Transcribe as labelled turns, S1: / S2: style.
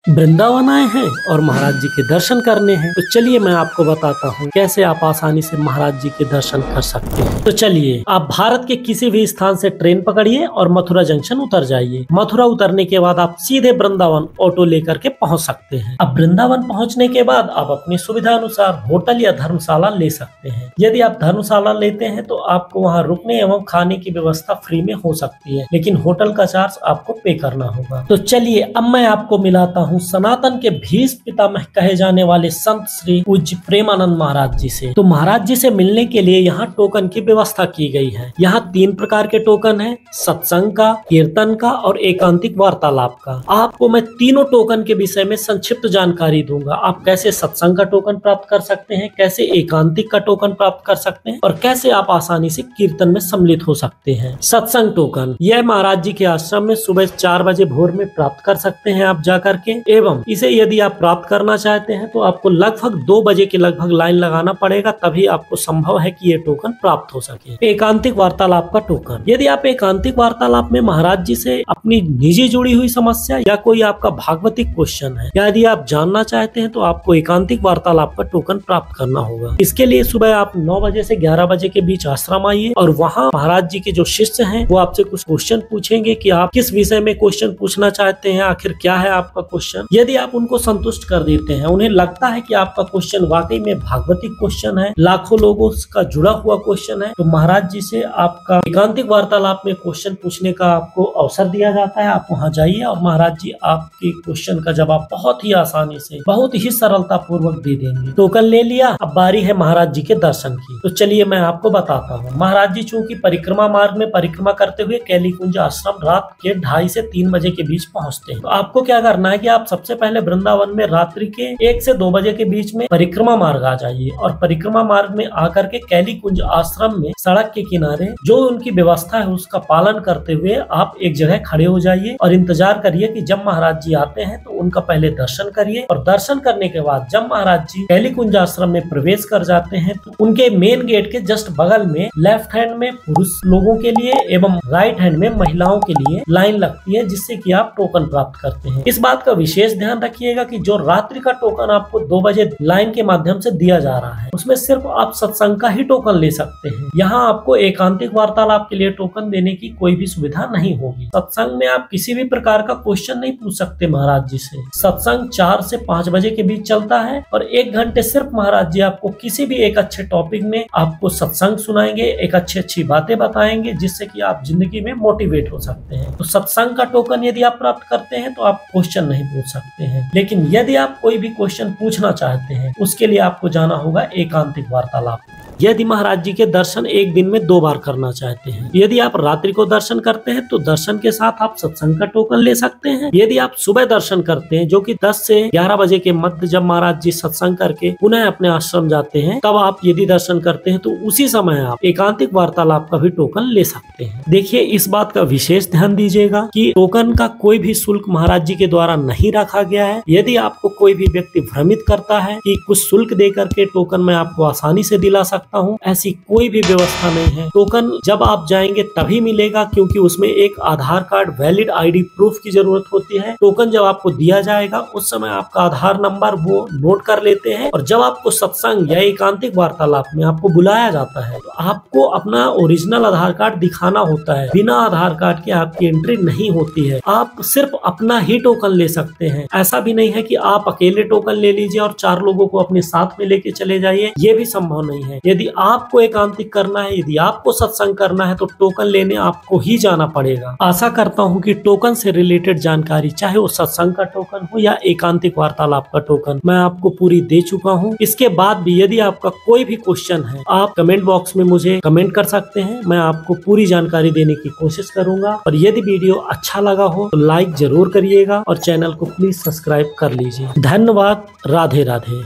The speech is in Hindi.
S1: वृंदावन आए हैं और महाराज जी के दर्शन करने हैं, तो चलिए मैं आपको बताता हूँ कैसे आप आसानी से महाराज जी के दर्शन कर सकते हैं। तो चलिए आप भारत के किसी भी स्थान से ट्रेन पकड़िए और मथुरा जंक्शन उतर जाइए। मथुरा उतरने के बाद आप सीधे वृंदावन ऑटो लेकर के पहुँच सकते हैं। अब वृंदावन पहुँचने के बाद आप अपनी सुविधा अनुसार होटल या धर्मशाला ले सकते हैं। यदि आप धर्मशाला लेते हैं तो आपको वहाँ रुकने एवं खाने की व्यवस्था फ्री में हो सकती है, लेकिन होटल का चार्ज आपको पे करना होगा। तो चलिए अब मैं आपको मिलाता हूँ सनातन के भीष्म पितामह कहे जाने वाले संत श्री पूज्य प्रेमानंद महाराज जी से। तो महाराज जी से मिलने के लिए यहाँ टोकन की व्यवस्था की गई है। यहाँ 3 प्रकार के टोकन है, सत्संग का, कीर्तन का और एकांतिक वार्तालाप का। आपको मैं तीनों टोकन के विषय में संक्षिप्त जानकारी दूंगा। आप कैसे सत्संग का टोकन प्राप्त कर सकते हैं, कैसे एकांतिक का टोकन प्राप्त कर सकते हैं और कैसे आप आसानी से कीर्तन में सम्मिलित हो सकते हैं। सत्संग टोकन यह महाराज जी के आश्रम में सुबह 4 बजे भोर में प्राप्त कर सकते हैं आप जाकर के, एवं इसे यदि आप प्राप्त करना चाहते हैं तो आपको लगभग 2 बजे के लगभग लाइन लगाना पड़ेगा, तभी आपको संभव है कि ये टोकन प्राप्त हो सके। एकांतिक वार्तालाप का टोकन, यदि आप एकांतिक वार्तालाप में महाराज जी से अपनी निजी जुड़ी हुई समस्या या कोई आपका भागवतिक क्वेश्चन है, यदि आप जानना चाहते हैं तो आपको एकांतिक वार्तालाप का टोकन प्राप्त करना होगा। इसके लिए सुबह आप 9 बजे से 11 बजे के बीच आश्रम आइए और वहाँ महाराज जी के जो शिष्य हैं वो आपसे कुछ क्वेश्चन पूछेंगे कि आप किस विषय में क्वेश्चन पूछना चाहते हैं, आखिर क्या है आपका क्वेश्चन। यदि आप उनको संतुष्ट कर देते हैं, उन्हें लगता है कि आपका क्वेश्चन वाकई में भागवतिक क्वेश्चन है, लाखों लोगों का जुड़ा हुआ क्वेश्चन है, तो महाराज जी से आपका एकांतिक वार्तालाप में क्वेश्चन पूछने का आपको अवसर दिया जाता है। आप वहां जाइए और महाराज जी आपके क्वेश्चन का जवाब बहुत ही आसानी से, बहुत ही सरलता पूर्वक दे देंगे। टोकन ले लिया, अब बारी है महाराज जी के दर्शन की। तो चलिए मैं आपको बताता हूँ। महाराज जी चूंकि परिक्रमा मार्ग में परिक्रमा करते हुए कैलीकुंज आश्रम रात के 2:30 से 3 बजे के बीच पहुँचते हैं। तो आपको क्या करना है कि आप सबसे पहले वृंदावन में रात्रि के 1 से 2 बजे के बीच में परिक्रमा मार्ग आ जाइए और परिक्रमा मार्ग में आकर के कैलीकुंज आश्रम में सड़क के किनारे जो उनकी व्यवस्था है उसका पालन करते हुए आप एक जगह खड़े हो जाइए और इंतजार करिए कि जब महाराज जी आते हैं तो उनका पहले दर्शन करिए। और दर्शन करने के बाद जब महाराज जी कैलीकुंज आश्रम में प्रवेश कर जाते हैं तो उनके मेन गेट के जस्ट बगल में लेफ्ट हैंड में पुरुष लोगों के लिए एवं राइट हैंड में महिलाओं के लिए लाइन लगती है, जिससे कि आप टोकन प्राप्त करते हैं। इस बात का विशेष ध्यान रखिएगा कि जो रात्रि का टोकन आपको 2 बजे लाइन के माध्यम से दिया जा रहा है उसमें सिर्फ आप सत्संग का ही टोकन ले सकते हैं। यहाँ आपको एकांतिक वार्तालाप के लिए टोकन देने की कोई भी सुविधा नहीं होगी। सत्संग में आप किसी भी प्रकार का क्वेश्चन नहीं पूछ सकते महाराज जी से। सत्संग 4 से 5 बजे के बीच चलता है और 1 घंटे सिर्फ महाराज जी आपको किसी भी एक अच्छे टॉपिक में आपको सत्संग सुनाएंगे, एक अच्छी बातें बताएंगे, जिससे कि आप जिंदगी में मोटिवेट हो सकते हैं। तो सत्संग का टोकन यदि आप प्राप्त करते हैं तो आप क्वेश्चन नहीं पूछ सकते हैं, लेकिन यदि आप कोई भी क्वेश्चन पूछना चाहते हैं उसके लिए आपको जाना होगा एकांतिक वार्तालाप। यदि महाराज जी के दर्शन एक दिन में 2 बार करना चाहते हैं, यदि आप रात्रि को दर्शन करते हैं तो दर्शन के साथ आप सत्संग का टोकन ले सकते हैं। यदि आप सुबह दर्शन करते हैं जो कि 10 से 11 बजे के मध्य जब महाराज जी सत्संग करके पुनः अपने आश्रम जाते हैं, तब आप यदि दर्शन करते हैं तो उसी समय आप एकांतिक वार्तालाप का भी टोकन ले सकते हैं। देखिए इस बात का विशेष ध्यान दीजिएगा कि टोकन का कोई भी शुल्क महाराज जी के द्वारा नहीं रखा गया है। यदि आपको कोई भी व्यक्ति भ्रमित करता है कि कुछ शुल्क दे करके टोकन मैं आपको आसानी से दिला सकता हूँ, ऐसी कोई भी व्यवस्था नहीं है। टोकन जब आप जाएंगे तभी मिलेगा, क्योंकि उसमें एक आधार कार्ड वैलिड आईडी प्रूफ की जरूरत होती है। टोकन जब आपको दिया जाएगा उस समय आपका आधार नंबर वो नोट कर लेते हैं और जब आपको सत्संग या एकांतिक वार्तालाप में आपको बुलाया जाता है तो आपको अपना ओरिजिनल आधार कार्ड दिखाना होता है। बिना आधार कार्ड के आपकी एंट्री नहीं होती है। आप सिर्फ अपना ही टोकन ले सकते हैं। ऐसा भी नहीं है कि आप अकेले टोकन ले लीजिए और 4 लोगों को अपने साथ में लेके चले जाइए, ये भी संभव नहीं है। यदि आपको एकांतिक करना है, यदि आपको सत्संग करना है तो टोकन लेने आपको ही जाना पड़ेगा। आशा करता हूं कि टोकन से रिलेटेड जानकारी, चाहे वो सत्संग का टोकन हो या एकांतिक वार्तालाप का टोकन, मैं आपको पूरी दे चुका हूं। इसके बाद भी यदि आपका कोई भी क्वेश्चन है आप कमेंट बॉक्स में मुझे कमेंट कर सकते हैं। मैं आपको पूरी जानकारी देने की कोशिश करूंगा और यदि वीडियो अच्छा लगा हो तो लाइक जरूर करिएगा और चैनल को प्लीज सब्सक्राइब कर लीजिए। धन्यवाद। राधे राधे।